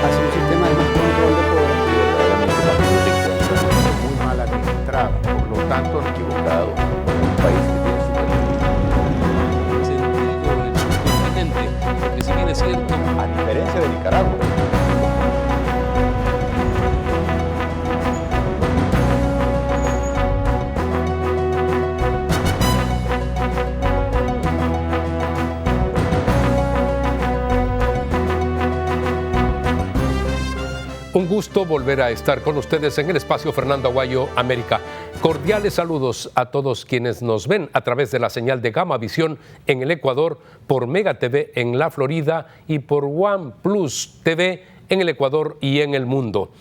hacia un sistema de más control de poder. Verdaderamente la cosa se encuentra muy mal administrada, por lo tanto han equivocado un país que tiene su sentido en el subcontinente, porque si bien es cierto, a diferencia de Nicaragua. Un gusto volver a estar con ustedes en el espacio Fernando Aguayo América. Cordiales saludos a todos quienes nos ven a través de la señal de Gamma Visión en el Ecuador, por Mega TV en la Florida y por One Plus TV en el Ecuador y en el mundo.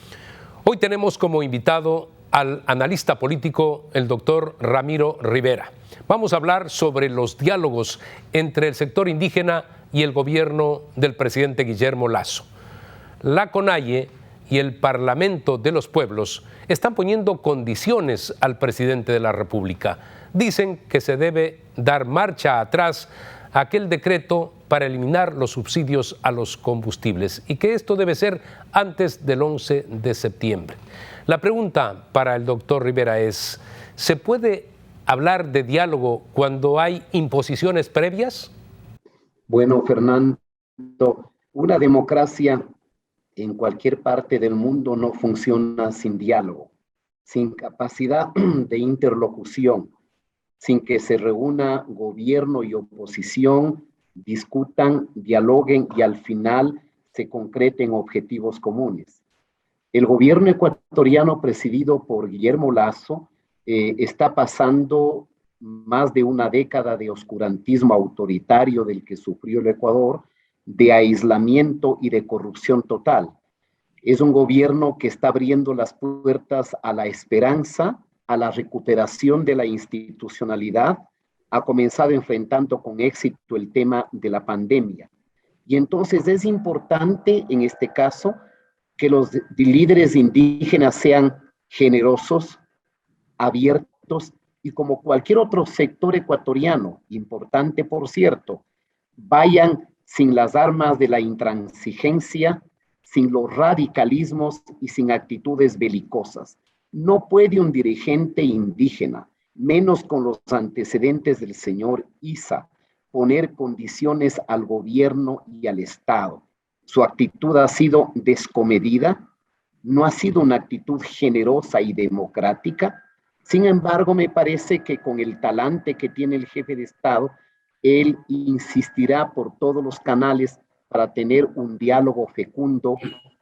Hoy tenemos como invitado al analista político, el doctor Ramiro Rivera. Vamos a hablar sobre los diálogos entre el sector indígena y el gobierno del presidente Guillermo Lasso. La CONAIE y el Parlamento de los Pueblos están poniendo condiciones al presidente de la República. Dicen que se debe dar marcha atrás a aquel decreto para eliminar los subsidios a los combustibles y que esto debe ser antes del 11 de septiembre. La pregunta para el doctor Rivera es, ¿se puede hablar de diálogo cuando hay imposiciones previas? Bueno, Fernando, una democracia en cualquier parte del mundo no funciona sin diálogo, sin capacidad de interlocución, sin que se reúna gobierno y oposición, discutan, dialoguen y al final se concreten objetivos comunes. El gobierno ecuatoriano presidido por Guillermo Lasso está pasando más de una década de oscurantismo autoritario del que sufrió el Ecuador, de aislamiento y de corrupción total. Es un gobierno que está abriendo las puertas a la esperanza, a la recuperación de la institucionalidad, ha comenzado enfrentando con éxito el tema de la pandemia. Y entonces es importante en este caso que los líderes indígenas sean generosos, abiertos y como cualquier otro sector ecuatoriano, importante por cierto, vayan sin las armas de la intransigencia, sin los radicalismos y sin actitudes belicosas. No puede un dirigente indígena, menos con los antecedentes del señor Issa, poner condiciones al gobierno y al Estado. Su actitud ha sido descomedida, no ha sido una actitud generosa y democrática. Sin embargo, me parece que con el talante que tiene el jefe de Estado, él insistirá por todos los canales para tener un diálogo fecundo,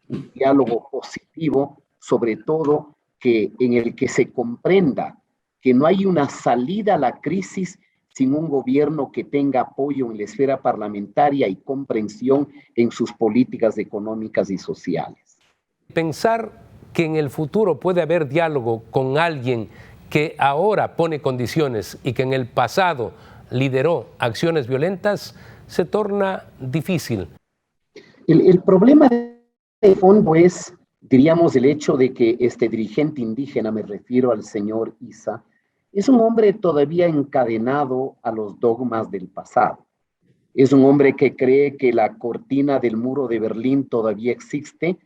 un diálogo positivo, sobre todo en el que se comprenda que no hay una salida a la crisis sin un gobierno que tenga apoyo en la esfera parlamentaria y comprensión en sus políticas económicas y sociales. Pensar que en el futuro puede haber diálogo con alguien que ahora pone condiciones y que en el pasado lideró acciones violentas, se torna difícil. El problema de fondo es, diríamos, el hecho de que este dirigente indígena, me refiero al señor Issa, es un hombre todavía encadenado a los dogmas del pasado. Es un hombre que cree que la cortina del muro de Berlín todavía existe,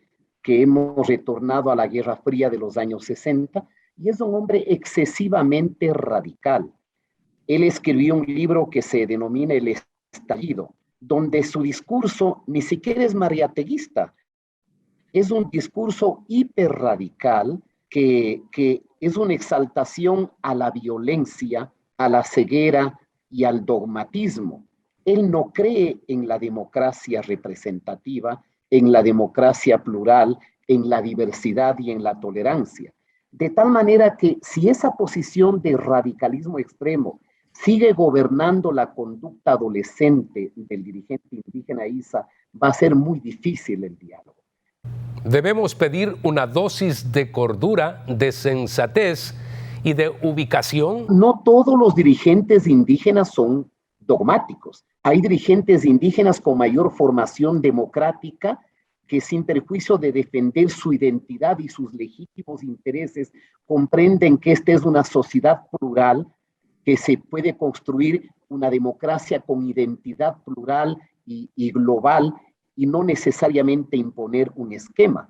que hemos retornado a la Guerra Fría de los años 60, y es un hombre excesivamente radical. Él escribió un libro que se denomina El Estallido, donde su discurso ni siquiera es mariateguista, es un discurso hiperradical que es una exaltación a la violencia, a la ceguera y al dogmatismo. Él no cree en la democracia representativa, en la democracia plural, en la diversidad y en la tolerancia. De tal manera que si esa posición de radicalismo extremo sigue gobernando la conducta adolescente del dirigente indígena Issa, va a ser muy difícil el diálogo. Debemos pedir una dosis de cordura, de sensatez y de ubicación. No todos los dirigentes indígenas son dogmáticos. Hay dirigentes indígenas con mayor formación democrática que, sin perjuicio de defender su identidad y sus legítimos intereses, comprenden que esta es una sociedad plural, que se puede construir una democracia con identidad plural y global, y no necesariamente imponer un esquema.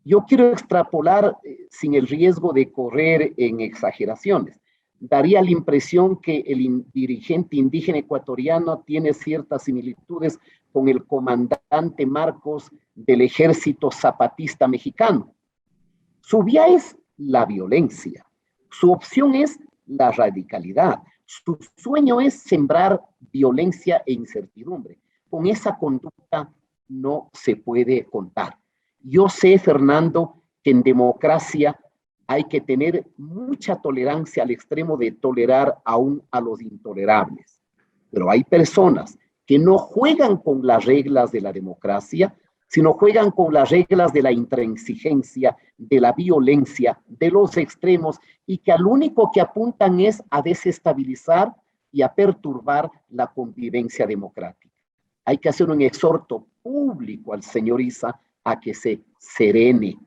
Yo quiero extrapolar sin el riesgo de correr en exageraciones. Daría la impresión que el dirigente indígena ecuatoriano tiene ciertas similitudes con el comandante Marcos del Ejército Zapatista Mexicano. Su vía es la violencia, su opción es la radicalidad, su sueño es sembrar violencia e incertidumbre. Con esa conducta no se puede contar. Yo sé, Fernando, que en democracia hay que tener mucha tolerancia al extremo de tolerar aún a los intolerables. Pero hay personas que no juegan con las reglas de la democracia, sino juegan con las reglas de la intransigencia, de la violencia, de los extremos, y que al único que apuntan es a desestabilizar y a perturbar la convivencia democrática. Hay que hacer un exhorto público al señor Issa a que se serene,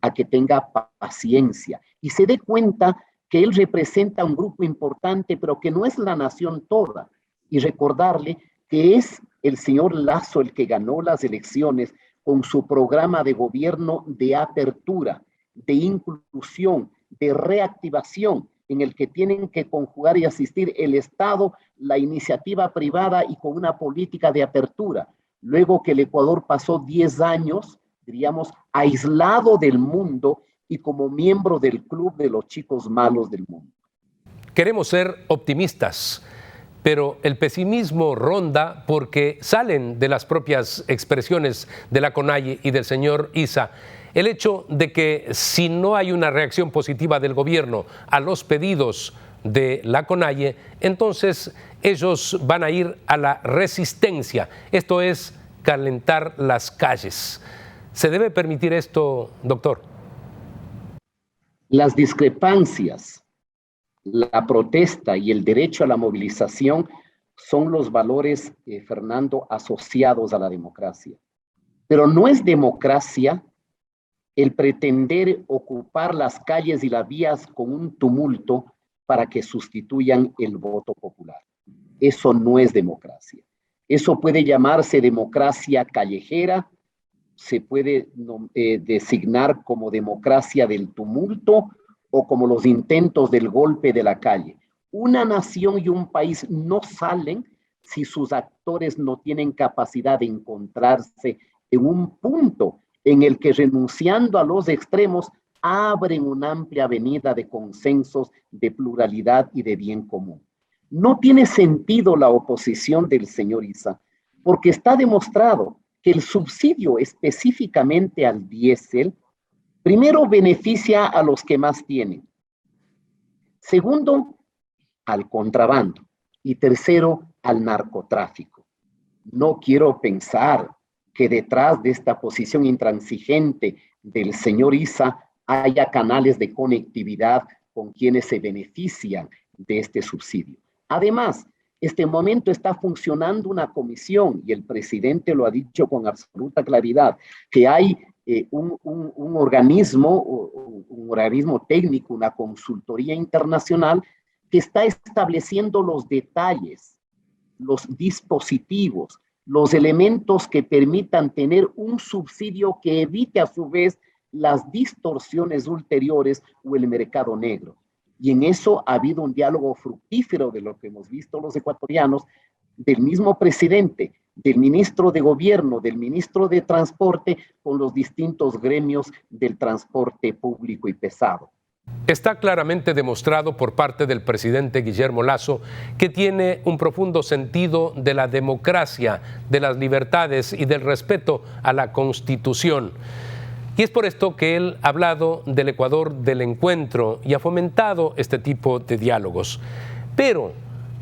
a que tenga paciencia y se dé cuenta que él representa un grupo importante, pero que no es la nación toda. Y recordarle que es el señor Lasso el que ganó las elecciones con su programa de gobierno de apertura, de inclusión, de reactivación, en el que tienen que conjugar y asistir el Estado, la iniciativa privada y con una política de apertura. Luego que el Ecuador pasó 10 años, diríamos, aislado del mundo y como miembro del club de los chicos malos del mundo. Queremos ser optimistas, pero el pesimismo ronda porque salen de las propias expresiones de la CONAIE y del señor Issa el hecho de que si no hay una reacción positiva del gobierno a los pedidos de la CONAIE, entonces ellos van a ir a la resistencia, esto es calentar las calles. ¿Se debe permitir esto, doctor? Las discrepancias, la protesta y el derecho a la movilización son los valores, Fernando, asociados a la democracia. Pero no es democracia el pretender ocupar las calles y las vías con un tumulto para que sustituyan el voto popular. Eso no es democracia. Eso puede llamarse democracia callejera, se puede designar como democracia del tumulto o como los intentos del golpe de la calle. Una nación y un país no salen si sus actores no tienen capacidad de encontrarse en un punto en el que, renunciando a los extremos, abren una amplia avenida de consensos, de pluralidad y de bien común. No tiene sentido la oposición del señor Issa, porque está demostrado que el subsidio específicamente al diésel, primero, beneficia a los que más tienen. Segundo, al contrabando. Y tercero, al narcotráfico. No quiero pensar que detrás de esta posición intransigente del señor Issa haya canales de conectividad con quienes se benefician de este subsidio. Además, este momento está funcionando una comisión, y el presidente lo ha dicho con absoluta claridad, que hay un organismo técnico, una consultoría internacional que está estableciendo los detalles, los dispositivos, los elementos que permitan tener un subsidio que evite a su vez las distorsiones ulteriores o el mercado negro. Y en eso ha habido un diálogo fructífero de lo que hemos visto los ecuatorianos, del mismo presidente, del ministro de Gobierno, del ministro de Transporte, con los distintos gremios del transporte público y pesado. Está claramente demostrado por parte del presidente Guillermo Lasso que tiene un profundo sentido de la democracia, de las libertades y del respeto a la Constitución. Y es por esto que él ha hablado del Ecuador del encuentro y ha fomentado este tipo de diálogos. Pero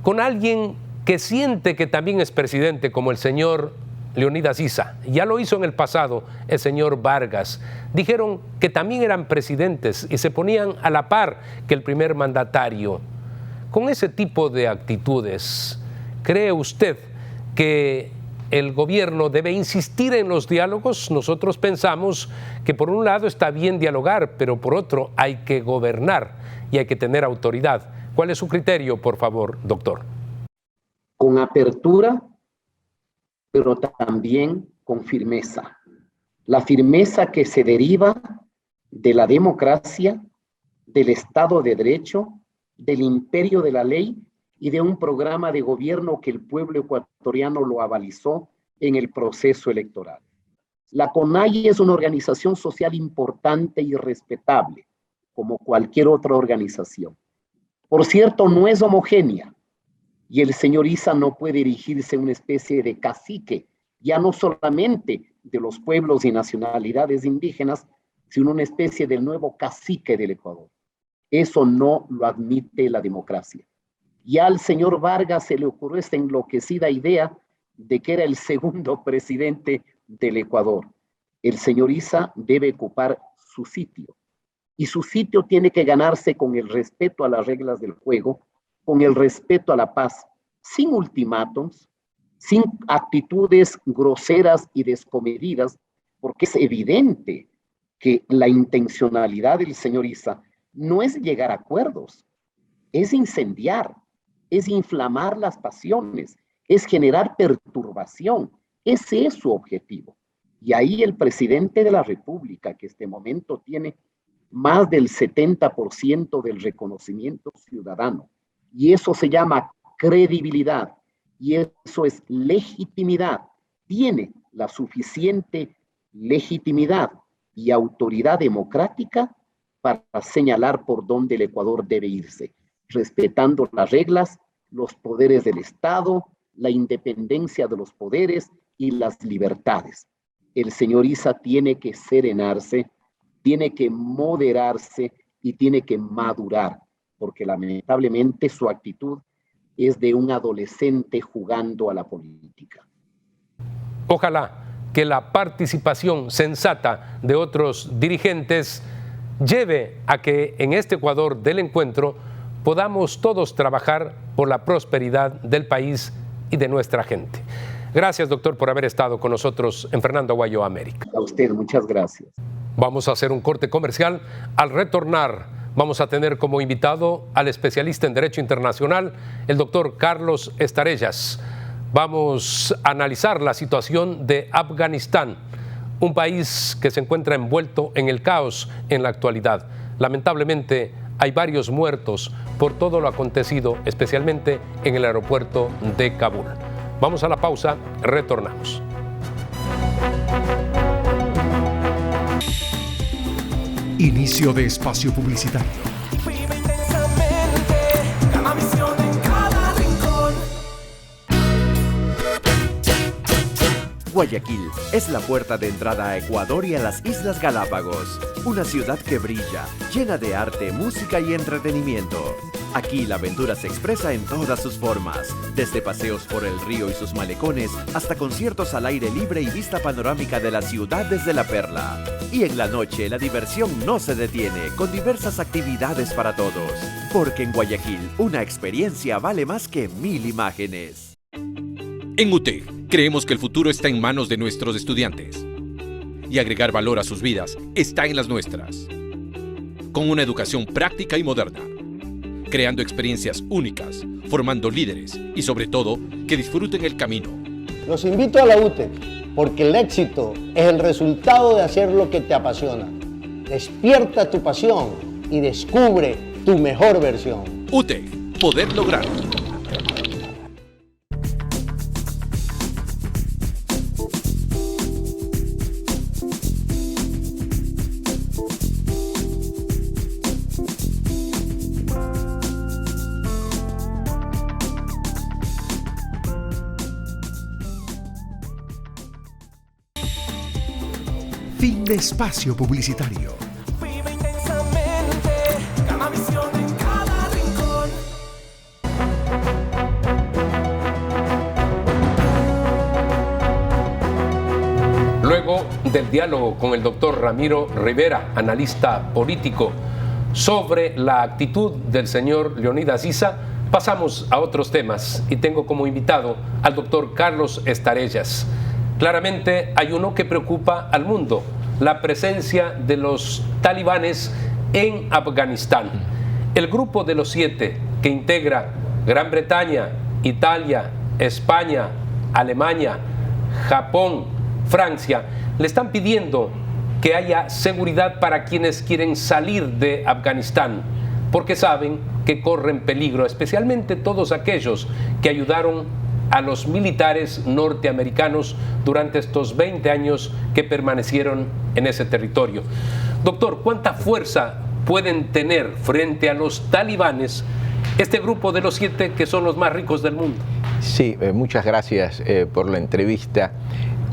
con alguien que siente que también es presidente, como el señor Leonidas Issa, ya lo hizo en el pasado el señor Vargas, dijeron que también eran presidentes y se ponían a la par que el primer mandatario. Con ese tipo de actitudes, ¿cree usted que el gobierno debe insistir en los diálogos? Nosotros pensamos que por un lado está bien dialogar, pero por otro hay que gobernar y hay que tener autoridad. ¿Cuál es su criterio, por favor, doctor? Con apertura, pero también con firmeza. La firmeza que se deriva de la democracia, del Estado de Derecho, del imperio de la ley y de un programa de gobierno que el pueblo ecuatoriano lo avalizó en el proceso electoral. La CONAIE es una organización social importante y respetable, como cualquier otra organización. Por cierto, no es homogénea, y el señor Issa no puede erigirse una especie de cacique, ya no solamente de los pueblos y nacionalidades indígenas, sino una especie del nuevo cacique del Ecuador. Eso no lo admite la democracia. Ya al señor Vargas se le ocurrió esta enloquecida idea de que era el segundo presidente del Ecuador. El señor Issa debe ocupar su sitio. Y su sitio tiene que ganarse con el respeto a las reglas del juego, con el respeto a la paz, sin ultimátums, sin actitudes groseras y descomedidas, porque es evidente que la intencionalidad del señor Issa no es llegar a acuerdos, es incendiar, es inflamar las pasiones, es generar perturbación. Ese es su objetivo. Y ahí el presidente de la República, que en este momento tiene más del 70% del reconocimiento ciudadano, y eso se llama credibilidad, y eso es legitimidad, tiene la suficiente legitimidad y autoridad democrática para señalar por dónde el Ecuador debe irse, respetando las reglas, los poderes del Estado, la independencia de los poderes y las libertades. El señor Issa tiene que serenarse, tiene que moderarse y tiene que madurar, porque lamentablemente su actitud es de un adolescente jugando a la política. Ojalá que la participación sensata de otros dirigentes lleve a que en este Ecuador del encuentro podamos todos trabajar por la prosperidad del país y de nuestra gente. Gracias, doctor, por haber estado con nosotros en Fernando Aguayo América. A usted, muchas gracias. Vamos a hacer un corte comercial. Al retornar, vamos a tener como invitado al especialista en Derecho Internacional, el doctor Carlos Estarellas. Vamos a analizar la situación de Afganistán, un país que se encuentra envuelto en el caos en la actualidad. Lamentablemente, hay varios muertos por todo lo acontecido, especialmente en el aeropuerto de Kabul. Vamos a la pausa, retornamos. Inicio de espacio publicitario. Vive intensamente, cada misión en cada rincón. Guayaquil es la puerta de entrada a Ecuador y a las Islas Galápagos. Una ciudad que brilla, llena de arte, música y entretenimiento. Aquí la aventura se expresa en todas sus formas, desde paseos por el río y sus malecones hasta conciertos al aire libre y vista panorámica de la ciudad desde La Perla. Y en la noche la diversión no se detiene, con diversas actividades para todos. Porque en Guayaquil una experiencia vale más que 1000 imágenes. En UTEC creemos que el futuro está en manos de nuestros estudiantes. Y agregar valor a sus vidas está en las nuestras. Con una educación práctica y moderna. Creando experiencias únicas, formando líderes y sobre todo, que disfruten el camino. Los invito a la UTEC, porque el éxito es el resultado de hacer lo que te apasiona. Despierta tu pasión y descubre tu mejor versión. UTEC, poder lograrlo. Fin de espacio publicitario. Vive intensamente, cada misión en cada rincón. Luego del diálogo con el doctor Ramiro Rivera, analista político, sobre la actitud del señor Leonidas Issa, pasamos a otros temas y tengo como invitado al doctor Carlos Estarellas. Claramente hay uno que preocupa al mundo, la presencia de los talibanes en Afganistán. El grupo de los 7 que integra Gran Bretaña, Italia, España, Alemania, Japón, Francia, le están pidiendo que haya seguridad para quienes quieren salir de Afganistán, porque saben que corren peligro, especialmente todos aquellos que ayudaron a los militares norteamericanos durante estos 20 años que permanecieron en ese territorio. Doctor, ¿cuánta fuerza pueden tener frente a los talibanes este grupo de los 7 que son los más ricos del mundo? Sí, muchas gracias por la entrevista.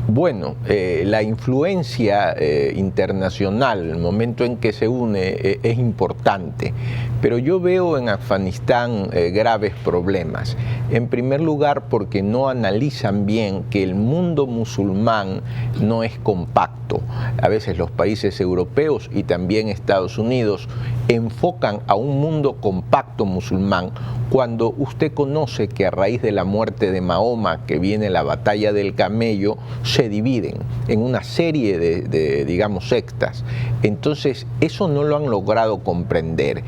Bueno, la influencia internacional, el momento en que se une, es importante, pero yo veo en Afganistán graves problemas. En primer lugar, porque no analizan bien que el mundo musulmán no es compacto. A veces los países europeos y también Estados Unidos enfocan a un mundo compacto musulmán cuando usted conoce que a raíz de la muerte de Mahoma, que viene la batalla del camello, se dividen en una serie de digamos, sectas. Entonces, eso no lo han logrado comprender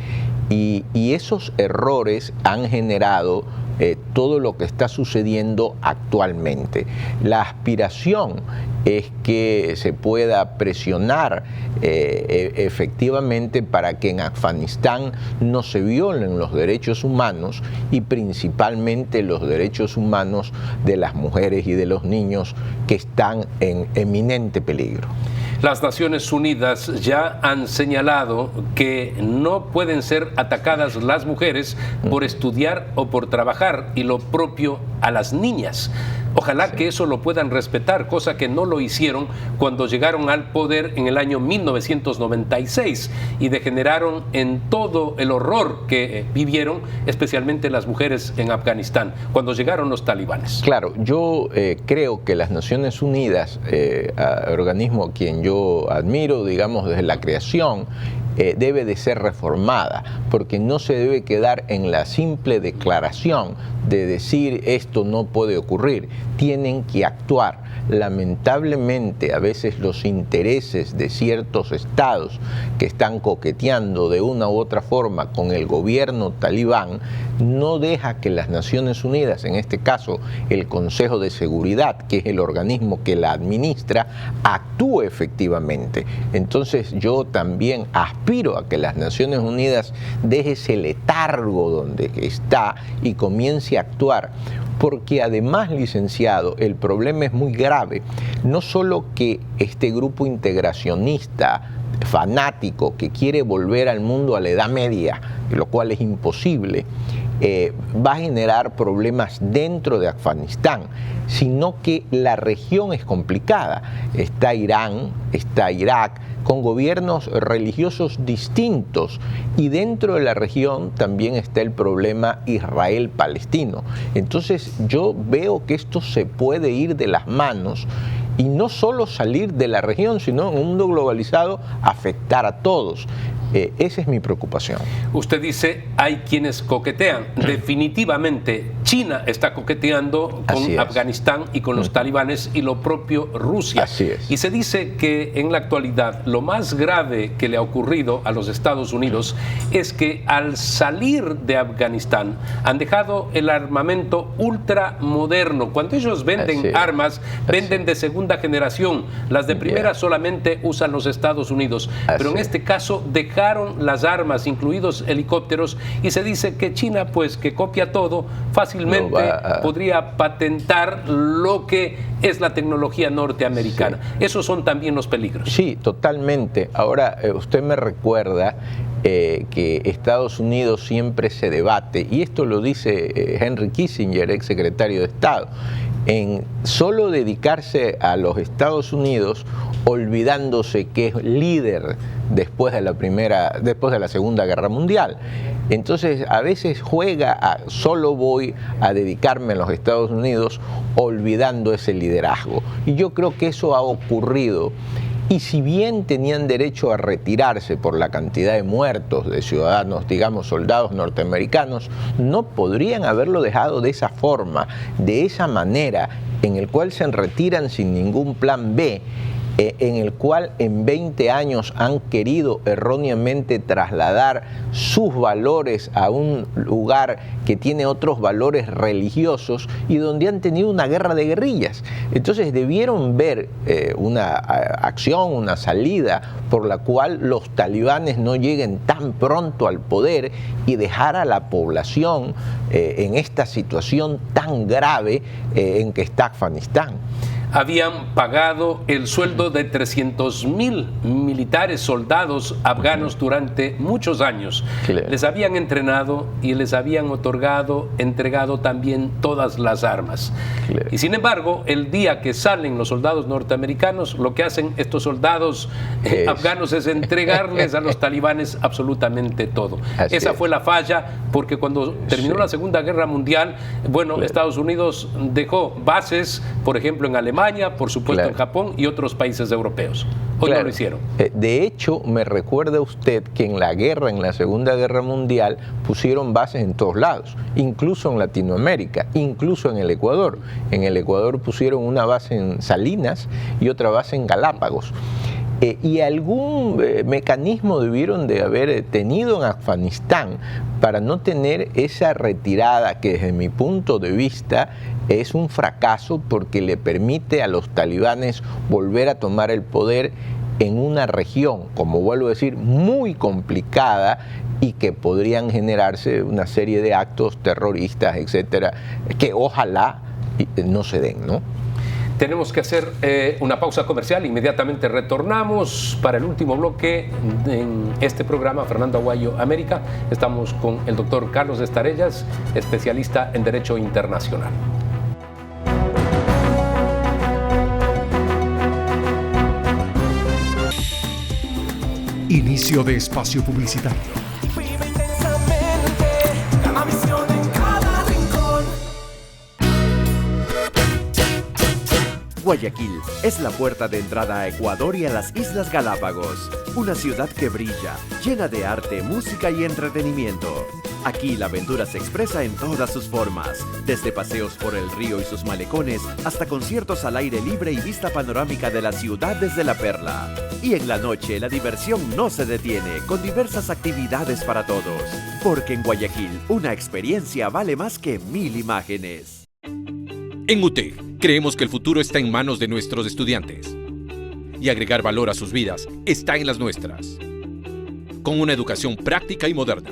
y esos errores han generado todo lo que está sucediendo actualmente. La aspiración es que se pueda presionar efectivamente para que en Afganistán no se violen los derechos humanos y principalmente los derechos humanos de las mujeres y de los niños que están en eminente peligro. Las Naciones Unidas ya han señalado que no pueden ser atacadas las mujeres por estudiar o por trabajar, y lo propio a las niñas. Ojalá que eso lo puedan respetar, cosa que no lo hicieron cuando llegaron al poder en el año 1996 y degeneraron en todo el horror que vivieron, especialmente las mujeres en Afganistán, cuando llegaron los talibanes. Claro, yo creo que las Naciones Unidas, organismo a quien yo admiro, digamos, desde la creación, debe de ser reformada, porque no se debe quedar en la simple declaración de decir esto no puede ocurrir. Tienen que actuar. Lamentablemente, a veces los intereses de ciertos estados que están coqueteando de una u otra forma con el gobierno talibán no deja que las Naciones Unidas, en este caso el Consejo de Seguridad, que es el organismo que la administra, actúe efectivamente. Entonces yo también aspiro a que las Naciones Unidas deje ese letargo donde está y comience a actuar. Porque además, licenciado, el problema es muy grave. No solo que este grupo integracionista, fanático, que quiere volver al mundo a la Edad Media, lo cual es imposible, va a generar problemas dentro de Afganistán, sino que la región es complicada. Está Irán, está Irak, con gobiernos religiosos distintos, y dentro de la región también está el problema Israel-Palestino. Entonces yo veo que esto se puede ir de las manos y no solo salir de la región, sino en un mundo globalizado afectar a todos. Esa es mi preocupación. Usted dice, hay quienes coquetean. Definitivamente, China está coqueteando con Afganistán y con los talibanes, y lo propio Rusia. Así es. Y se dice que en la actualidad lo más grave que le ha ocurrido a los Estados Unidos es que al salir de Afganistán han dejado el armamento ultramoderno. Cuando ellos venden armas, venden de segunda generación. Las de primera solamente usan los Estados Unidos. Pero en este caso dejaron las armas, incluidos helicópteros, y se dice que China, pues que copia todo, fácilmente podría patentar lo que es la tecnología norteamericana. Esos son también los peligros. Sí, totalmente. Ahora, usted me recuerda que Estados Unidos siempre se debate, y esto lo dice Henry Kissinger, ex secretario de Estado, en solo dedicarse a los Estados Unidos, olvidándose que es líder después de la Segunda Guerra Mundial. Entonces a veces juega a solo voy a dedicarme a los Estados Unidos, olvidando ese liderazgo. Y yo creo que eso ha ocurrido. Y si bien tenían derecho a retirarse por la cantidad de muertos de ciudadanos, digamos, soldados norteamericanos, no podrían haberlo dejado de esa forma, de esa manera, en el cual se retiran sin ningún plan B. en el cual en 20 años han querido erróneamente trasladar sus valores a un lugar que tiene otros valores religiosos y donde han tenido una guerra de guerrillas. Entonces debieron ver una acción, una salida por la cual los talibanes no lleguen tan pronto al poder y dejar a la población en esta situación tan grave en que está Afganistán. Habían pagado el sueldo de 300.000 militares, soldados afganos durante muchos años. Claro. Les habían entrenado y les habían entregado también todas las armas. Claro. Y sin embargo, el día que salen los soldados norteamericanos, lo que hacen estos soldados afganos es entregarles a los talibanes absolutamente todo. Esa fue la falla, porque cuando terminó la Segunda Guerra Mundial, bueno, Estados Unidos dejó bases, por ejemplo, en Alemania, por supuesto en Japón y otros países europeos. Hoy no lo hicieron. De hecho, me recuerda usted que en la Segunda Guerra Mundial, pusieron bases en todos lados, incluso en Latinoamérica, incluso en el Ecuador. En el Ecuador pusieron una base en Salinas y otra base en Galápagos. Y algún mecanismo debieron de haber tenido en Afganistán para no tener esa retirada que desde mi punto de vista es un fracaso, porque le permite a los talibanes volver a tomar el poder en una región, como vuelvo a decir, muy complicada, y que podrían generarse una serie de actos terroristas, etcétera, que ojalá no se den, ¿no? Tenemos que hacer una pausa comercial. Inmediatamente retornamos para el último bloque en este programa Fernando Aguayo América. Estamos con el doctor Carlos Estarellas, especialista en Derecho Internacional. Inicio de espacio publicitario. Vive intensamente, Gamavisión en cada rincón. Guayaquil es la puerta de entrada a Ecuador y a las Islas Galápagos, una ciudad que brilla, llena de arte, música y entretenimiento. Aquí la aventura se expresa en todas sus formas, desde paseos por el río y sus malecones hasta conciertos al aire libre y vista panorámica de la ciudad desde La Perla. Y en la noche la diversión no se detiene, con diversas actividades para todos, porque en Guayaquil una experiencia vale más que 1000 imágenes. En UTEC creemos que el futuro está en manos de nuestros estudiantes y agregar valor a sus vidas está en las nuestras. Con una educación práctica y moderna,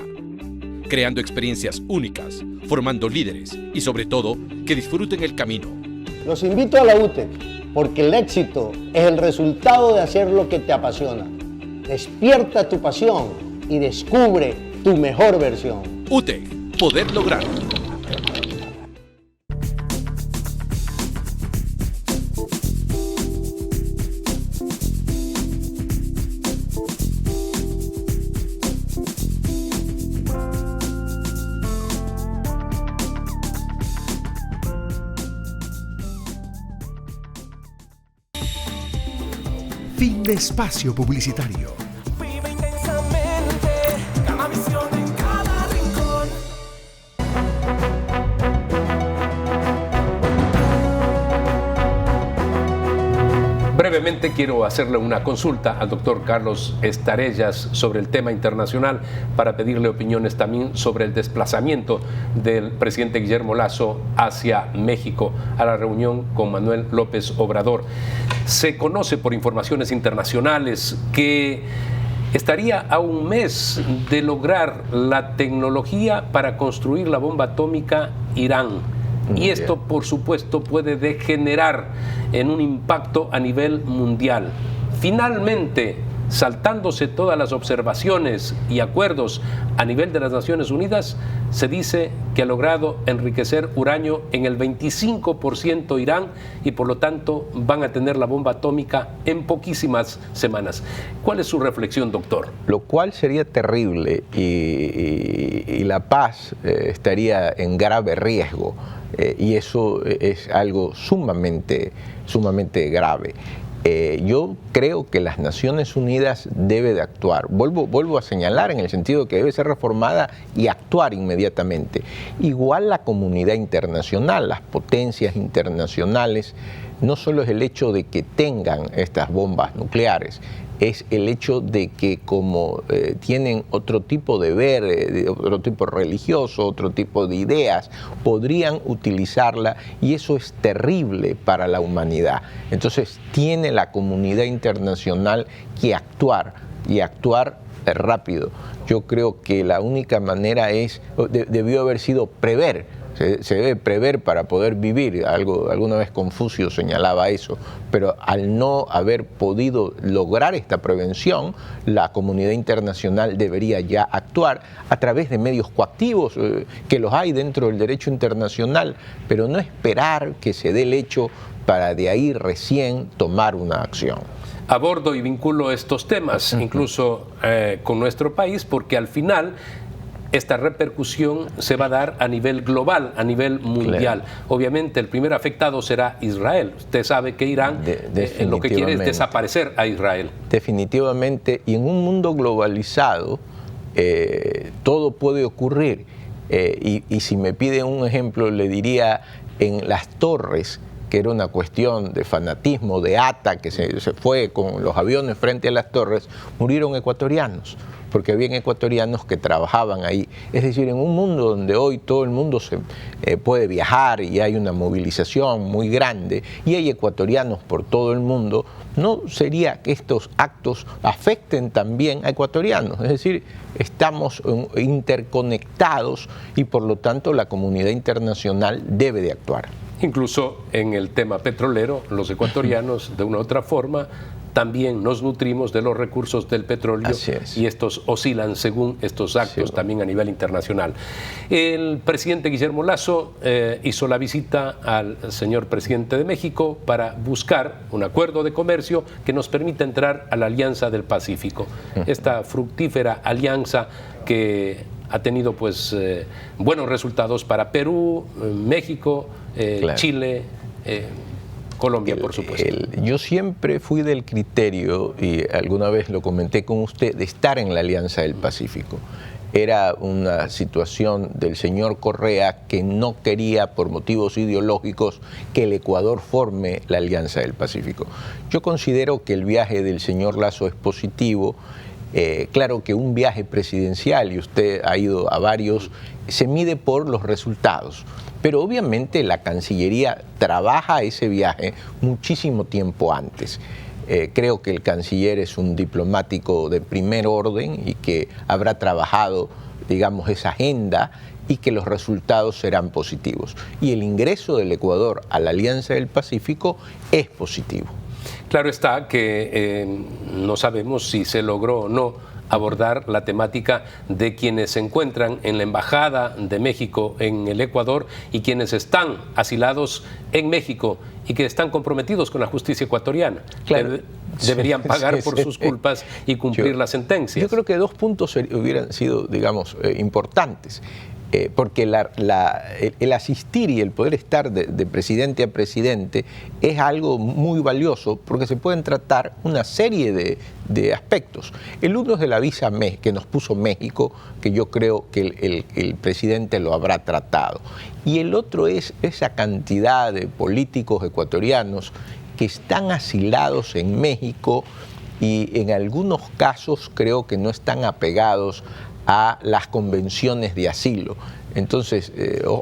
creando experiencias únicas, formando líderes y sobre todo que disfruten el camino. Los invito a la UTEC porque el éxito es el resultado de hacer lo que te apasiona. Despierta tu pasión y descubre tu mejor versión. UTEC, poder lograrlo. Fin de espacio publicitario. Vive intensamente, Gamavisión en cada rincón. Brevemente quiero hacerle una consulta al doctor Carlos Estarellas sobre el tema internacional, para pedirle opiniones también sobre el desplazamiento del presidente Guillermo Lasso hacia México a la reunión con Manuel López Obrador. Se conoce por informaciones internacionales que estaría a un mes de lograr la tecnología para construir la bomba atómica Irán. Y esto, por supuesto, puede degenerar en un impacto a nivel mundial. Finalmente, saltándose todas las observaciones y acuerdos a nivel de las Naciones Unidas, se dice que ha logrado enriquecer uranio en el 25% Irán, y por lo tanto van a tener la bomba atómica en poquísimas semanas. ¿Cuál es su reflexión, doctor? Lo cual sería terrible y la paz estaría en grave riesgo, y eso es algo sumamente grave. Yo creo que las Naciones Unidas debe de actuar. Vuelvo a señalar en el sentido de que debe ser reformada y actuar inmediatamente. Igual la comunidad internacional, las potencias internacionales no solo es el hecho de que tengan estas bombas nucleares, es el hecho de que como tienen otro tipo de ver, otro tipo religioso, otro tipo de ideas, podrían utilizarla y eso es terrible para la humanidad. Entonces tiene la comunidad internacional que actuar y actuar rápido. Yo creo que la única manera debió haber sido prever. Se debe prever para poder vivir, alguna vez Confucio señalaba eso, pero al no haber podido lograr esta prevención, la comunidad internacional debería ya actuar a través de medios coactivos, que los hay dentro del derecho internacional, pero no esperar que se dé el hecho para de ahí recién tomar una acción. Abordo y vinculo estos temas, incluso con nuestro país, porque al final esta repercusión se va a dar a nivel global, a nivel mundial. Claro. Obviamente el primer afectado será Israel. Usted sabe que Irán lo que quiere es desaparecer a Israel. Definitivamente, y en un mundo globalizado todo puede ocurrir. Y si me pide un ejemplo, le diría en las torres, que era una cuestión de fanatismo, de ATA, que se fue con los aviones frente a las torres, murieron ecuatorianos, porque habían ecuatorianos que trabajaban ahí. Es decir, en un mundo donde hoy todo el mundo se puede viajar y hay una movilización muy grande y hay ecuatorianos por todo el mundo, ¿no sería que estos actos afecten también a ecuatorianos? Es decir, estamos interconectados y por lo tanto la comunidad internacional debe de actuar. Incluso en el tema petrolero, los ecuatorianos de una u otra forma también nos nutrimos de los recursos del petróleo y estos oscilan según estos actos también a nivel internacional. El presidente Guillermo Lasso hizo la visita al señor presidente de México para buscar un acuerdo de comercio que nos permita entrar a la Alianza del Pacífico. Esta fructífera alianza que ha tenido pues buenos resultados para Perú, México, Chile, Colombia, por supuesto. Yo siempre fui del criterio, y alguna vez lo comenté con usted, de estar en la Alianza del Pacífico. Era una situación del señor Correa que no quería, por motivos ideológicos, que el Ecuador forme la Alianza del Pacífico. Yo considero que el viaje del señor Lasso es positivo. Claro que un viaje presidencial, y usted ha ido a varios, se mide por los resultados. Pero obviamente la Cancillería trabaja ese viaje muchísimo tiempo antes. Creo que el canciller es un diplomático de primer orden y que habrá trabajado, digamos, esa agenda y que los resultados serán positivos. Y el ingreso del Ecuador a la Alianza del Pacífico es positivo. Claro está que no sabemos si se logró o no abordar la temática de quienes se encuentran en la Embajada de México en el Ecuador y quienes están asilados en México y que están comprometidos con la justicia ecuatoriana. Claro. Deberían pagar por sus culpas y cumplir las sentencias. Yo creo que dos puntos hubieran sido, digamos, importantes. Porque el asistir y el poder estar de presidente a presidente es algo muy valioso porque se pueden tratar una serie de aspectos. El uno es de la visa que nos puso México, que yo creo que el presidente lo habrá tratado. Y el otro es esa cantidad de políticos ecuatorianos que están asilados en México y en algunos casos creo que no están apegados a las convenciones de asilo. Entonces,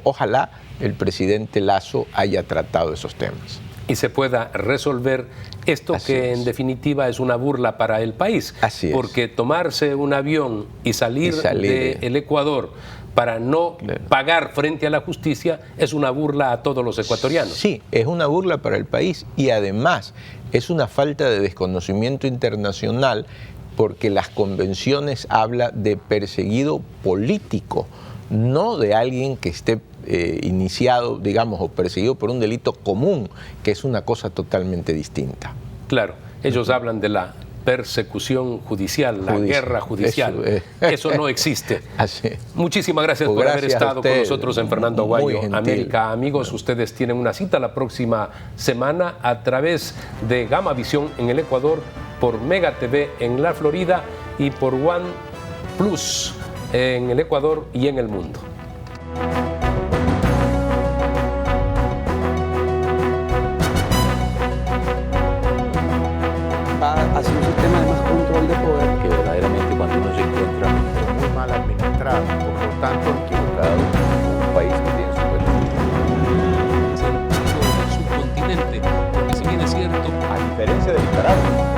ojalá el presidente Lasso haya tratado esos temas. Y se pueda resolver esto que en definitiva es una burla para el país. Así es. Porque tomarse un avión y salir del Ecuador para no pagar frente a la justicia es una burla a todos los ecuatorianos. Sí, es una burla para el país y además es una falta de desconocimiento internacional porque las convenciones hablan de perseguido político, no de alguien que esté iniciado, digamos, o perseguido por un delito común, que es una cosa totalmente distinta. Claro, ellos hablan de la persecución judicial, la guerra judicial. Eso no existe. Así. Muchísimas gracias por haber estado con nosotros en Fernando Aguayo América. Amigos, ustedes tienen una cita la próxima semana a través de Gama Visión en el Ecuador, por Mega TV en la Florida y por One Plus en el Ecuador y en el mundo. independencia de Nicaragua.